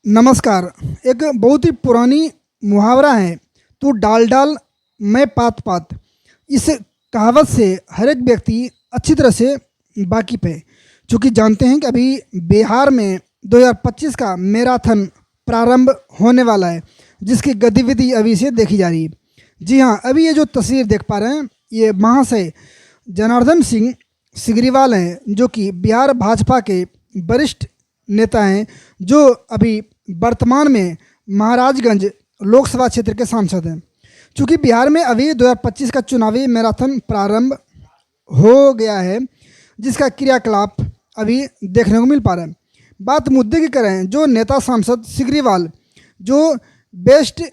नमस्कार। एक बहुत ही पुरानी मुहावरा है, तू डाल डाल मैं पात पात। इस कहावत से हर एक व्यक्ति अच्छी तरह से वाकिफ है, चूँकि जानते हैं कि अभी बिहार में 2025 का मैराथन प्रारंभ होने वाला है, जिसकी गतिविधि अभी से देखी जा रही है। जी हाँ, अभी ये जो तस्वीर देख पा रहे हैं, ये महाशय जनार्दन सिंह सिग्रीवाल हैं, जो कि बिहार भाजपा के वरिष्ठ नेता हैं, जो अभी वर्तमान में महाराजगंज लोकसभा क्षेत्र के सांसद हैं। चूँकि बिहार में अभी 2025 का चुनावी मैराथन प्रारंभ हो गया है, जिसका क्रियाकलाप अभी देखने को मिल पा रहा है। बात मुद्दे की करें, जो नेता सांसद सिग्रीवाल जो बेस्ट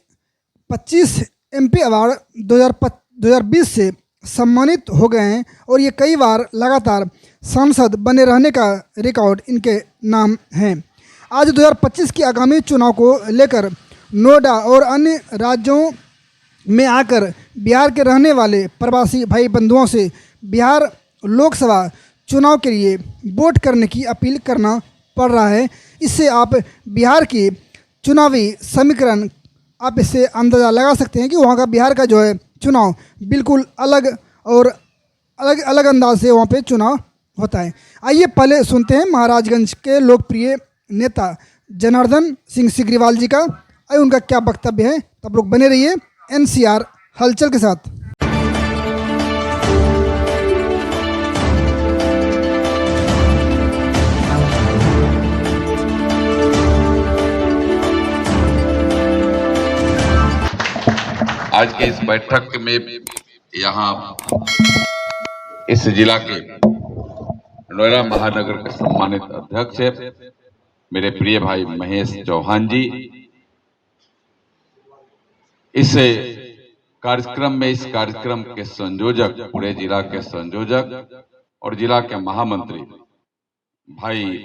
25 एमपी अवार्ड 2020 से सम्मानित हो गए हैं, और ये कई बार लगातार सांसद बने रहने का रिकॉर्ड इनके नाम है। आज 2025 के आगामी चुनाव को लेकर नोएडा और अन्य राज्यों में आकर बिहार के रहने वाले प्रवासी भाई बंधुओं से बिहार लोकसभा चुनाव के लिए वोट करने की अपील करना पड़ रहा है। इससे आप बिहार की चुनावी समीकरण आप इससे अंदाज़ा लगा सकते हैं कि वहाँ का बिहार का जो है चुनाव बिल्कुल अलग और अलग अलग अंदाज से वहाँ पे चुनाव होता है। आइए पहले सुनते हैं महाराजगंज के लोकप्रिय नेता जनार्दन सिंह सिग्रीवाल जी का, आइए उनका क्या वक्तव्य है। तब लोग बने रहिए एनसीआर हलचल के साथ। आज के इस बैठक में यहाँ इस जिला के नोएडा महानगर के सम्मानित अध्यक्ष मेरे प्रिय भाई महेश चौहान जी, इस कार्यक्रम के संयोजक, पूरे जिला के संयोजक और जिला के महामंत्री भाई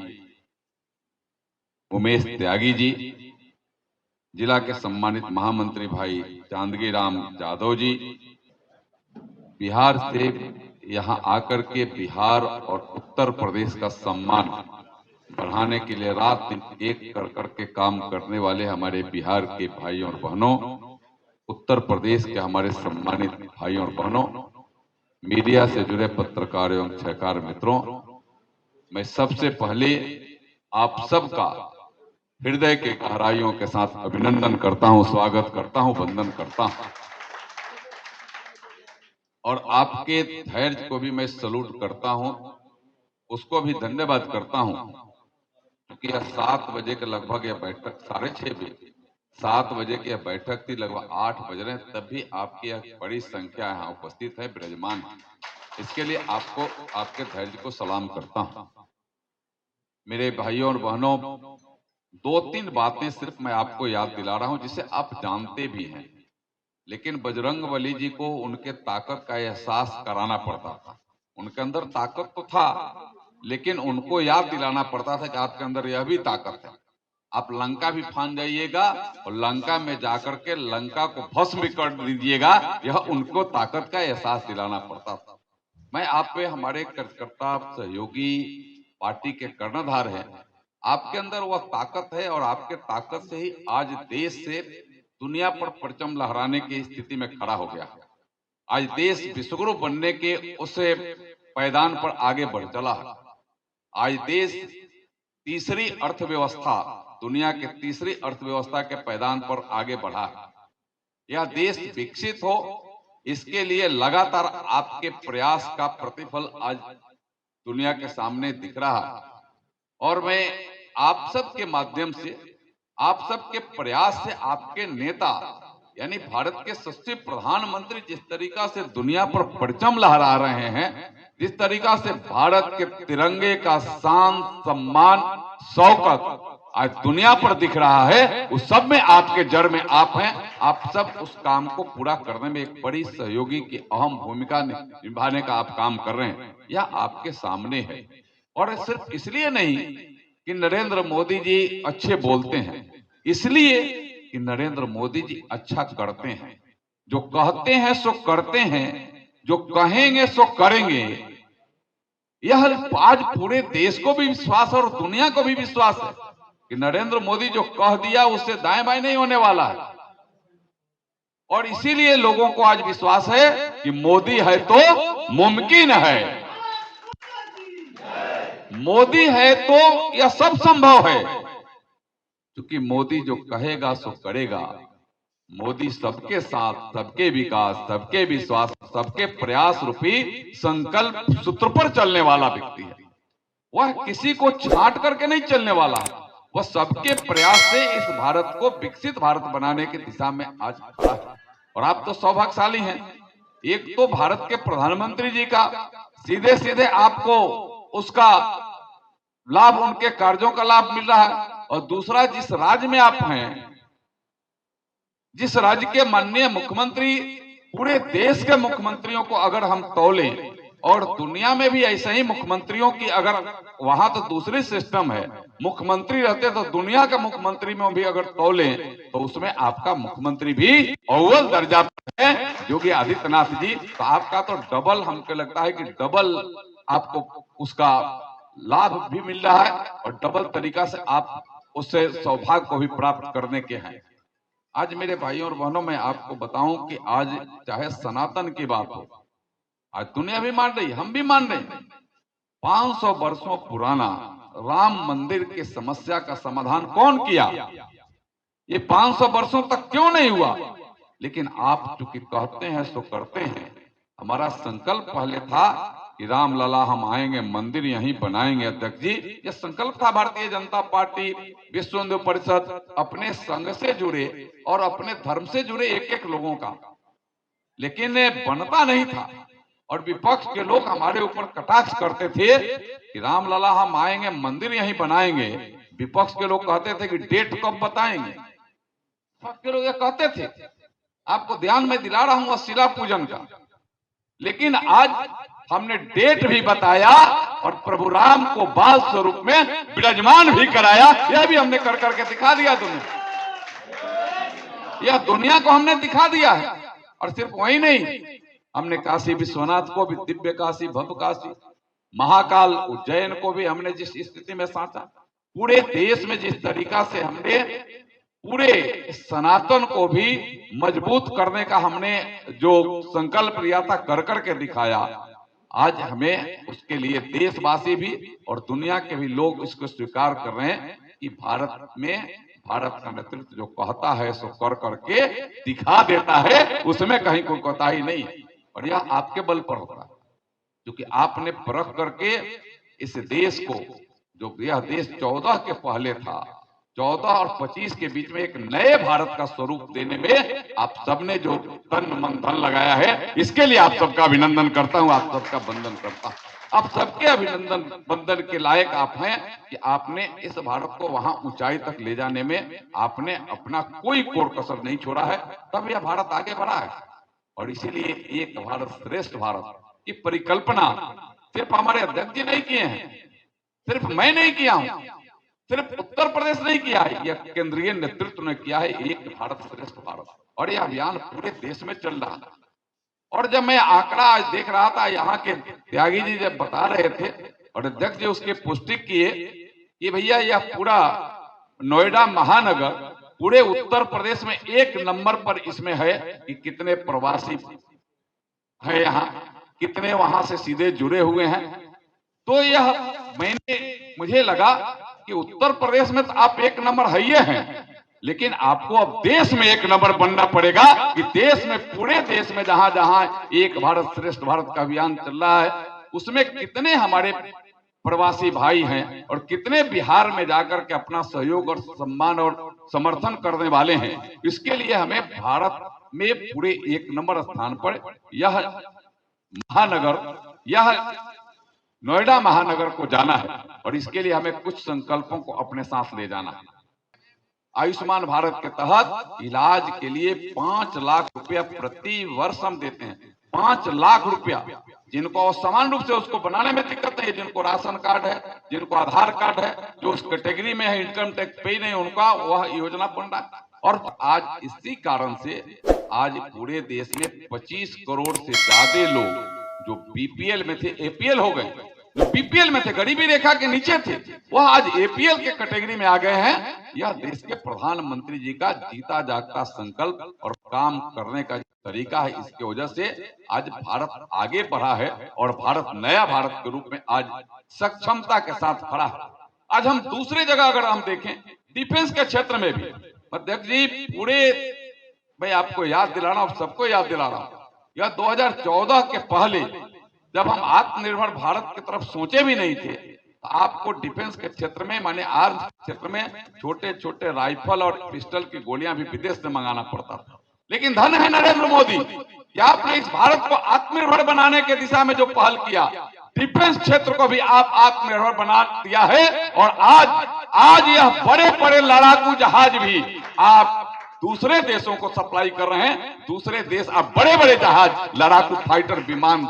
उमेश त्यागी जी, जिला के सम्मानित महामंत्री भाई चांदगी राम यादव जी, बिहार से यहाँ आकर के बिहार और उत्तर प्रदेश का सम्मान बढ़ाने के लिए रात दिन एक कर के काम करने वाले हमारे बिहार के भाइयों और बहनों, उत्तर प्रदेश के हमारे सम्मानित भाइयों और बहनों, मीडिया से जुड़े पत्रकार एवं सहकार मित्रों, मैं सबसे पहले आप सबका हृदय के गहराइयों के साथ अभिनंदन करता हूं, स्वागत करता हूं, वंदन करता हूं, और आपके धैर्य को भी मैं सलूट करता हूं, उसको भी धन्यवाद करता हूं, क्योंकि यह 7 बजे के लगभग यह बैठक 6:30 बजे 7 बजे की यह बैठक थी, लगभग 8 बज रहे हैं, तब भी आपकी यह बड़ी संख्या यहाँ उपस्थित है, विराजमान है। इसके लिए आपको, आपके धैर्य को सलाम करता हूं। मेरे भाइयों और बहनों, 2-3 बातें सिर्फ मैं आपको याद दिला रहा हूं, जिसे आप जानते भी हैं, लेकिन बजरंगबली जी को उनके ताकत का एहसास कराना पड़ता था। उनके अंदर ताकत तो था, लेकिन उनको याद दिलाना पड़ता था कि आपके अंदर यह भी ताकत है। आप लंका भी फान जाइएगा और लंका में जाकर के लंका को भस्म कर दीजिएगा, यह उनको ताकत का एहसास दिलाना पड़ता था। मैं आप पे, हमारे कार्यकर्ता, सहयोगी, पार्टी के कर्णधार हैं, आपके अंदर वह ताकत है, और आपके ताकत से ही आज देश से दुनिया पर परचम लहराने की स्थिति में खड़ा हो गया है। आज देश विश्वगुरु बनने के उस पैदान पर आगे बढ़ चला है। आज देश तीसरी अर्थव्यवस्था, दुनिया के तीसरी अर्थव्यवस्था के पैदान पर आगे बढ़ा है। यह देश विकसित हो, इसके लिए लगातार आपके प्रयास का प्रतिफल आज दुनिया के सामने दिख रहा है, और मैं आप सबके माध्यम से, आप सबके प्रयास से, आपके नेता यानी भारत के यशस्वी प्रधानमंत्री जिस तरीका से दुनिया पर परचम लहरा रहे हैं, जिस तरीका से भारत के तिरंगे का शान, सम्मान, शौकत आज दुनिया पर दिख रहा है, उस सब में आपके जड़ में आप हैं। आप सब उस काम को पूरा करने में एक बड़ी सहयोगी की अहम भूमिका निभाने का आप काम कर रहे हैं, यह आपके सामने है। और सिर्फ इसलिए नहीं कि नरेंद्र मोदी जी अच्छे बोलते हैं, इसलिए कि नरेंद्र मोदी जी अच्छा करते हैं। जो कहते हैं सो करते हैं, जो कहेंगे सो करेंगे, यह आज पूरे देश को भी विश्वास और दुनिया को भी विश्वास है। कि नरेंद्र मोदी जो कह दिया उससे दाएं बाएं नहीं होने वाला है। और इसीलिए लोगों को आज विश्वास है कि मोदी है तो मुमकिन है, मोदी है तो यह सब संभव है, क्योंकि मोदी जो कहेगा सो करेगा। मोदी सबके साथ, सबके विकास, सबके विश्वास, सबके प्रयास रूपी संकल्प सूत्र पर चलने वाला व्यक्ति है। वह किसी को छांट करके नहीं चलने वाला है, वह सबके प्रयास से इस भारत को विकसित भारत बनाने की दिशा में आज खड़ा है। और आप तो सौभाग्यशाली हैं, एक तो भारत के प्रधानमंत्री जी का सीधे सीधे आपको उसका लाभ, उनके कार्यों का लाभ मिल रहा है, और दूसरा जिस राज्य में आप हैं, जिस राज्य के माननीय मुख्यमंत्री पूरे देश के मुख्यमंत्रियों को अगर हम तौलें, और दुनिया में भी ऐसे ही मुख्यमंत्रियों की अगर, वहां तो दूसरी सिस्टम है, मुख्यमंत्री रहते तो दुनिया के मुख्यमंत्री में भी अगर तौलें तो उसमें आपका मुख्यमंत्री भी अव्वल दर्जा पर है, योगी आदित्यनाथ जी। तो आपका तो डबल, हमको लगता है कि डबल आपको उसका लाभ भी मिल रहा है, और डबल तरीका से आप उससे सौभाग्य को भी प्राप्त करने के हैं। आज मेरे भाइयों और बहनों, मैं आपको बताऊं कि आज चाहे सनातन की बात हो, आज दुनिया भी मान रही, हम भी मान रहे हैं, 500 वर्षों पुराना राम मंदिर की समस्या का समाधान कौन किया? ये 500 वर्षों तक क्यों नहीं हुआ? लेकिन आप चूंकि कहते हैं सो करते हैं। हमारा संकल्प पहले था कि राम लला हम आएंगे, मंदिर यहीं बनाएंगे। अध्यक्ष जी, यह संकल्प था भारतीय जनता पार्टी, विश्व हिंदू परिषद, अपने संघ से जुड़े और अपने धर्म से जुड़े एक एक लोगों का, लेकिन बनता नहीं था। और विपक्ष के लोग हमारे ऊपर कटाक्ष करते थे कि रामलला हम आएंगे, मंदिर यहीं बनाएंगे। विपक्ष के लोग कहते थे कि डेट कब बताएंगे। विपक्ष के लोग ये कहते थे, आपको ध्यान में दिला रहा हूं शिला पूजन का। लेकिन आज हमने डेट भी बताया और प्रभु राम को बाल स्वरूप में विराजमान भी कराया। यह भी हमने कर करके दिखा दिया दुनिया, यह दुनिया को हमने दिखा दिया है। और सिर्फ वही नहीं, हमने काशी विश्वनाथ को भी दिव्य काशी, भव्य काशी, महाकाल उज्जैन को भी हमने जिस स्थिति में साचा, पूरे देश में जिस तरीका से हमने पूरे सनातन को भी मजबूत करने का हमने जो संकल्प लिया था, कर करके दिखाया। आज हमें उसके लिए देशवासी भी और दुनिया के भी लोग इसको स्वीकार कर रहे हैं कि भारत में भारत का नेतृत्व जो कहता है सो कर करके दिखा देता है, उसमें कहीं कोई कोताही नहीं। और यह आपके बल पर होता है, क्योंकि आपने परख करके इस देश को, जो यह देश 14 के पहले था, 14 और 25 के बीच में एक नए भारत का स्वरूप देने में आप सबने जो तन मन धन लगाया है, इसके लिए आप सबका अभिनंदन करता हूं, आप सबका वंदन करता हूं। आप सबके अभिनंदन वंदन के लायक आप हैं कि आपने इस भारत को वहां ऊंचाई तक ले जाने में आपने अपना कोई कोर कसर नहीं छोड़ा है, तब यह भारत आगे बढ़ा है। और इसीलिए एक भारत श्रेष्ठ भारत की परिकल्पना सिर्फ हमारे अध्यक्ष जी नहीं किए हैं, सिर्फ मैं नहीं किया हूं, सिर्फ उत्तर प्रदेश नहीं किया है, यह केंद्रीय नेतृत्व ने किया है, एक भारत श्रेष्ठ भारत। और यह अभियान पूरे देश में चल रहा है। और जब मैं आंकड़ा आज देख रहा था, यहाँ के त्यागी जी जब बता रहे थे और अध्यक्ष जी उसकी पुष्टि किए कि भैया यह पूरा नोएडा महानगर पूरे उत्तर प्रदेश में 1 नंबर पर इसमें है कि कितने प्रवासी है यहाँ, कितने वहां से सीधे जुड़े हुए हैं। तो यह मुझे लगा कि उत्तर प्रदेश में तो आप 1 नंबर है ही हैं, लेकिन आपको अब देश में 1 नंबर बनना पड़ेगा कि देश में, पूरे देश में जहां जहां एक भारत श्रेष्ठ भारत का अभियान चल रहा है, उसमें कितने हमारे प्रवासी भाई हैं और कितने बिहार में जाकर के अपना सहयोग और सम्मान और समर्थन करने वाले हैं। इसके लिए हमें भारत में पूरे 1 नंबर स्थान पर यह महानगर, यह नोएडा महानगर को जाना है। और इसके लिए हमें कुछ संकल्पों को अपने साथ ले जाना है। आयुष्मान भारत के तहत इलाज के लिए 5 लाख रुपया प्रति वर्ष हम देते हैं। 5 लाख रुपया, जिनको समान रूप से उसको बनाने में दिक्कत नहीं, जिनको राशन कार्ड है, जिनको आधार कार्ड है, जो उस कैटेगरी में है, इनकम टैक्स पे नहीं, उनका वह योजना बन रहा है। और आज इसी कारण से आज पूरे देश में 25 करोड़ से ज्यादा लोग जो बीपीएल में थे एपीएल हो गए। जो बीपीएल में थे, गरीबी रेखा के नीचे थे, वह आज एपीएल के कैटेगरी में आ गए हैं। यह देश के प्रधानमंत्री जी का जीता जागता संकल्प और काम करने का तरीका है। इसकी वजह से आज भारत आगे बढ़ा है और भारत नया भारत के रूप में आज सक्षमता के साथ खड़ा है। आज हम दूसरी जगह अगर हम देखें, डिफेंस के क्षेत्र में भी अध्यक्ष जी पूरे, मैं आपको याद दिला रहा हूं, सबको याद दिला रहा हूं, यह 2014 के पहले जब हम आत्मनिर्भर भारत की तरफ सोचे भी नहीं थे, तो आपको डिफेंस के क्षेत्र में, माने आर्म्स क्षेत्र में छोटे छोटे राइफल और पिस्टल की गोलियां भी विदेश से मंगाना पड़ता था। लेकिन धन है नरेंद्र मोदी कि आपने इस भारत को आत्मनिर्भर बनाने के दिशा में जो पहल किया, डिफेंस क्षेत्र को भी आप आत्मनिर्भर बना दिया है। और आज यह बड़े बड़े लड़ाकू जहाज भी आप दूसरे देशों को सप्लाई कर रहे हैं। दूसरे देश अब बड़े बड़े जहाज, लड़ाकू फाइटर विमान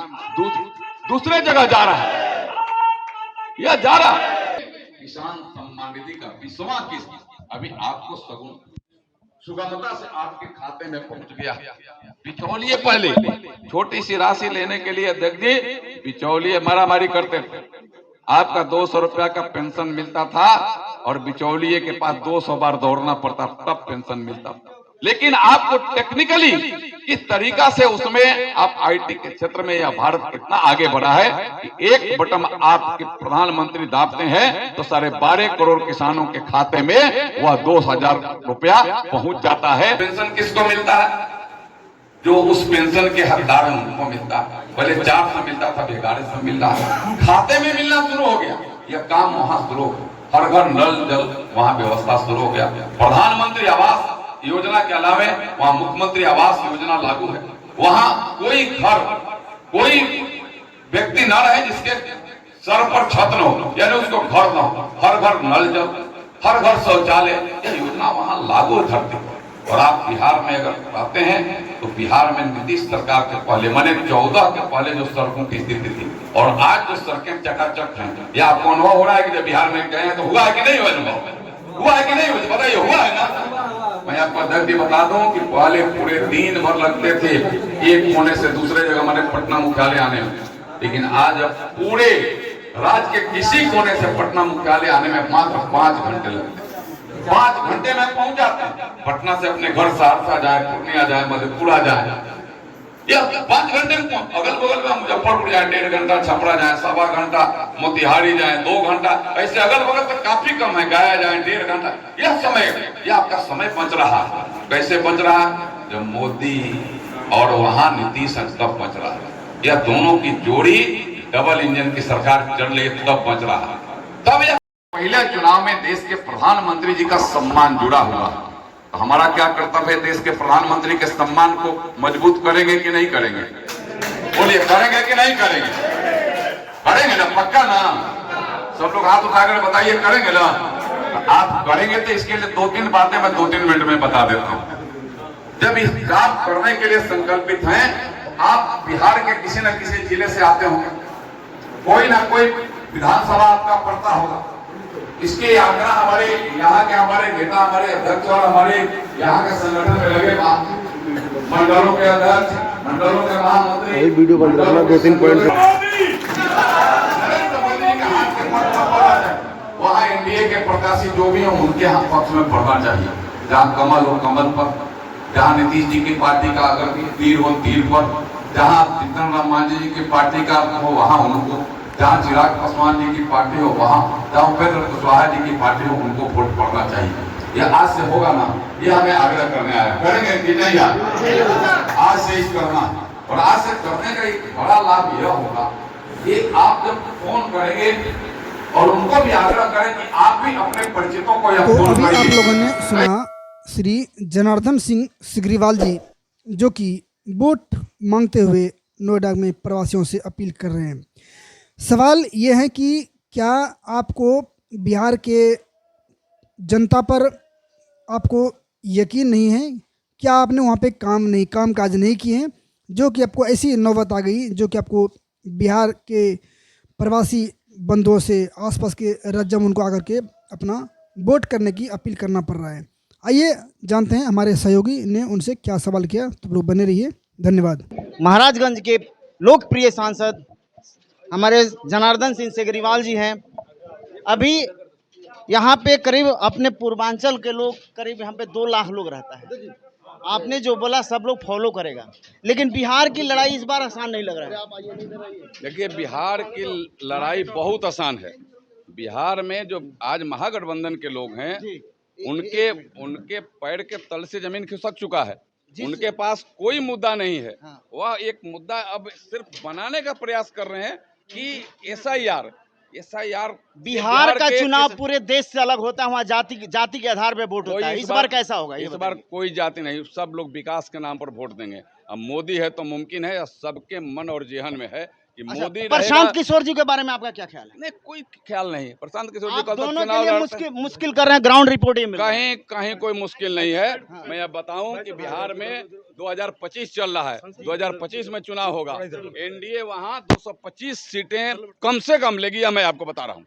दूसरे जगह जा रहा है, यह जा रहा है। किसान सम्मान निधि का 20वां किस्त अभी आपको सुगमता से आपके खाते में पहुंच गया। बिचौलिए पहले छोटी सी राशि लेने के लिए अध्यक्ष जी बिचौलिए मारामारी करते थे। आपका 200 रुपया का पेंशन मिलता था और बिचौलिए के पास 200 बार दौड़ना पड़ता, तब पेंशन मिलता था। लेकिन आपको टेक्निकली किस तरीका से उसमें आप आईटी के क्षेत्र में यह भारत कितना आगे बढ़ा है कि एक बटन आपके प्रधानमंत्री दाबते हैं तो 12.5 करोड़ किसानों के खाते में वह 2,000 रुपया पहुंच जाता है। पेंशन किसको मिलता है? जो उस पेंशन के हकदार हैं उनको मिलता है। पहले 400 मिलता था, 1100 मिल रहा है, खाते में मिलना शुरू हो गया। यह काम वहां शुरू हो गया, हर घर नल जल वहां व्यवस्था शुरू हो गया। प्रधानमंत्री आवास योजना के अलावे वहां मुख्यमंत्री आवास योजना लागू है। वहां कोई घर, कोई व्यक्ति न रहे जिसके सर पर छत न हो, यानी उसको घर न हो, हर घर नल जल, हर घर शौचालय, यह योजना वहां लागू धरती पर। और आप बिहार में अगर आते हैं तो बिहार में नीतीश सरकार के पहले, माने 14 के पहले जो सड़कों की स्थिति थी और आज जो सड़कें चकाचक हैं, यह आपको अनुभव हो रहा है कि जब बिहार में गए हैं तो हुआ है कि नहीं? हुआ है कि नहीं? बताइए, हुआ है ना? मैं आपको अध्यक्ष बता दूं कि पहले पूरे दिन भर लगते थे एक कोने से दूसरे जगह, माने पटना मुख्यालय आने में, लेकिन आज अब पूरे राज्य के किसी कोने से पटना मुख्यालय आने में मात्र 5 घंटे लगते हैं। 5 घंटे में पहुंच जाते हैं। पटना से अपने घर सहरसा जाए, पूर्णिया जाए, मधेपुरा जाए, यह 5 घंटे में। अगल बगल में मुजफ्फरपुर जाए 1.5 घंटा, छपरा जाए 1.25 घंटा, मोतिहारी जाए 2 घंटा, ऐसे अगल बगल तक काफी कम है। गया जाए 1.5 घंटा। यह समय, यह आपका समय बच रहा है। कैसे बच रहा है? जब मोदी और वहां नीतीश तब बच रहा है। यह दोनों की जोड़ी डबल इंजन की सरकार चल रही तब बच रहा है। तब यह पहले चुनाव में देश के प्रधानमंत्री जी का सम्मान जुड़ा हुआ, तो हमारा क्या कर्तव्य है? देश के प्रधानमंत्री के सम्मान को मजबूत करेंगे कि नहीं करेंगे? बोलिए, करेंगे कि नहीं करेंगे? करेंगे ना? पक्का ना? सब लोग हाथ उठाकर बताइए, करेंगे ना? आप करेंगे तो इसके लिए 2-3 बातें मैं 2-3 मिनट में बता देता हूं। जब इस काम करने के लिए संकल्पित हैं, आप बिहार के किसी न किसी जिले से आते होंगे, कोई ना कोई विधानसभा आपका पड़ता होगा। इसके आग्रह हमारे यहाँ के हमारे नेता, हमारे अध्यक्ष और हमारे यहाँ के संगठन में लगे, मंडलों के अध्यक्ष, मंडलों के महामंत्री, वीडियो बंद करना 2-3 पॉइंट। वहाँ एनडीए के प्रत्याशी जो भी हो उनके हाथ पक्ष में पड़ना चाहिए। जहाँ कमल हो कमल पर, जहाँ नीतीश जी की पार्टी का अगर तीर हो तीर पर, जहाँ जीतन राम मांझी जी की पार्टी का हो वहाँ उनको, जहाँ चिराग पासवान जी की पार्टी हो वहाँ, जहाँ उपेंद्र कुशवाहा जी की पार्टी हो उनको वोट पड़ना चाहिए। यह आज से होगा ना? यह हमें आग्रह करने आया, करेंगे कि नहीं? आज से ही करना। और आज से करने का एक बड़ा लाभ यह होगा कि आप जब फोन करेंगे और उनको भी आग्रह करें कि आप भी अपने परिचितों को यह फोन अभी करिए। आप लोगों ने सुना श्री जनार्दन सिंह सिग्रीवाल जी, जो कि वोट मांगते हुए नोएडा में प्रवासियों से अपील कर रहे हैं। सवाल ये है कि क्या आपको बिहार के जनता पर आपको यकीन नहीं है? क्या आपने वहाँ पे काम काज नहीं किए हैं, जो कि आपको ऐसी नौबत आ गई, जो कि आपको बिहार के प्रवासी बंधुओं से, आसपास के राज्यों में उनको आकर के अपना वोट करने की अपील करना पड़ रहा है? आइए जानते हैं हमारे सहयोगी ने उनसे क्या सवाल किया। तो लोग बने रहिए, धन्यवाद। महाराजगंज के लोकप्रिय सांसद हमारे जनार्दन सिंह सेगरीवाल जी हैं। अभी यहाँ पे करीब अपने पूर्वांचल के लोग करीब यहाँ पे 2 लाख लोग रहता है। आपने जो बोला सब लोग फॉलो करेगा, लेकिन बिहार की लड़ाई इस बार आसान नहीं लग रहा है। देखिए, बिहार की लड़ाई बहुत आसान है। बिहार में जो आज महागठबंधन के लोग हैं, उनके पैर के तल से जमीन खिसक चुका है। उनके पास कोई मुद्दा नहीं है। वह एक मुद्दा अब सिर्फ बनाने का प्रयास कर रहे हैं कि एसआईआर बिहार का चुनाव पूरे देश से अलग होता है, वहाँ जाति के आधार पे वोट होता है। इस बार कैसा होगा? इस बार कोई जाति नहीं, सब लोग विकास के नाम पर वोट देंगे। अब मोदी है तो मुमकिन है, सबके मन और जेहन में है कि मोदी। प्रशांत किशोर जी के बारे में आपका क्या ख्याल है? नहीं, कोई ख्याल नहीं। प्रशांत किशोर जी कल दोनों के लिए मुश्किल कर रहे हैं, ग्राउंड रिपोर्ट कहीं कोई मुश्किल नहीं है। मैं अब बताऊं कि बिहार में 2025 चल रहा है, 2025 में चुनाव होगा। एनडीए वहां 225 सीटें कम से कम लेगी। मैं आपको बता रहा हूं,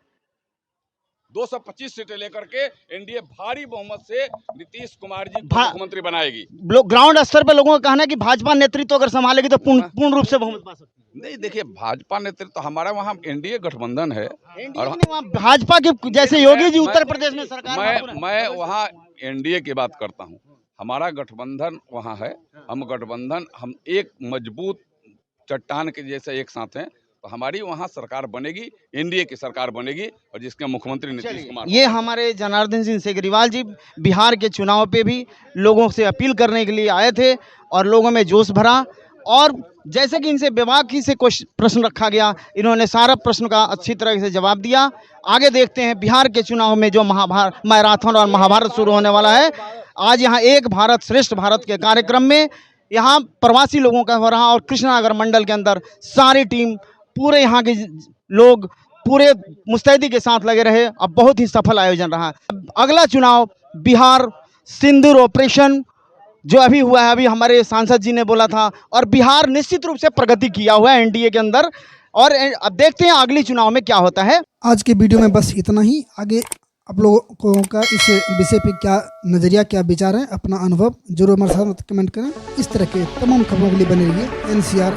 225 सीटें लेकर के एनडीए भारी बहुमत से नीतीश कुमार जी को मुख्यमंत्री बनाएगी। ग्राउंड स्तर पे लोगों का कहना है कि भाजपा नेतृत्व अगर संभालेगी तो पूर्ण रूप से बहुमत पा सकती है। नहीं, देखिए, भाजपा नेतृत्व तो हमारा वहाँ एनडीए गठबंधन है और भाजपा के जैसे योगी जी उत्तर प्रदेश में सरकार। मैं वहाँ एनडीए की बात करता हूँ। हमारा गठबंधन वहाँ है। हम एक मजबूत चट्टान के जैसे एक साथ हैं। तो हमारी वहाँ सरकार बनेगी, एनडीए की सरकार बनेगी और जिसके मुख्यमंत्री नीतीश कुमार। ये हमारे जनार्दन सिंह सेगरीवाल जी बिहार के चुनाव पे भी लोगों से अपील करने के लिए आए थे और लोगों में जोश भरा। और जैसे कि इनसे विभाग की से कुछ प्रश्न रखा गया, इन्होंने सारा प्रश्न का अच्छी तरह से जवाब दिया। आगे देखते हैं बिहार के चुनाव में जो मैराथन और महाभारत शुरू होने वाला है। आज यहाँ एक भारत श्रेष्ठ भारत के कार्यक्रम में यहाँ प्रवासी लोगों का हो रहा और कृष्णानगर मंडल के अंदर सारी टीम, पूरे यहाँ के लोग पूरे मुस्तैदी के साथ लगे रहे। अब बहुत ही सफल आयोजन रहा। अगला चुनाव बिहार सिंदूर ऑपरेशन जो अभी हुआ है, अभी हमारे सांसद जी ने बोला था, और बिहार निश्चित रूप से प्रगति किया हुआ है एनडीए के अंदर। और अब देखते हैं अगली चुनाव में क्या होता है। आज के वीडियो में बस इतना ही। आगे आप लोगों का इस विषय पे क्या नज़रिया, क्या विचार है, अपना अनुभव जरूर हमारे साथ कमेंट करें। इस तरह के तमाम खबरों के लिए बने रहिए NCR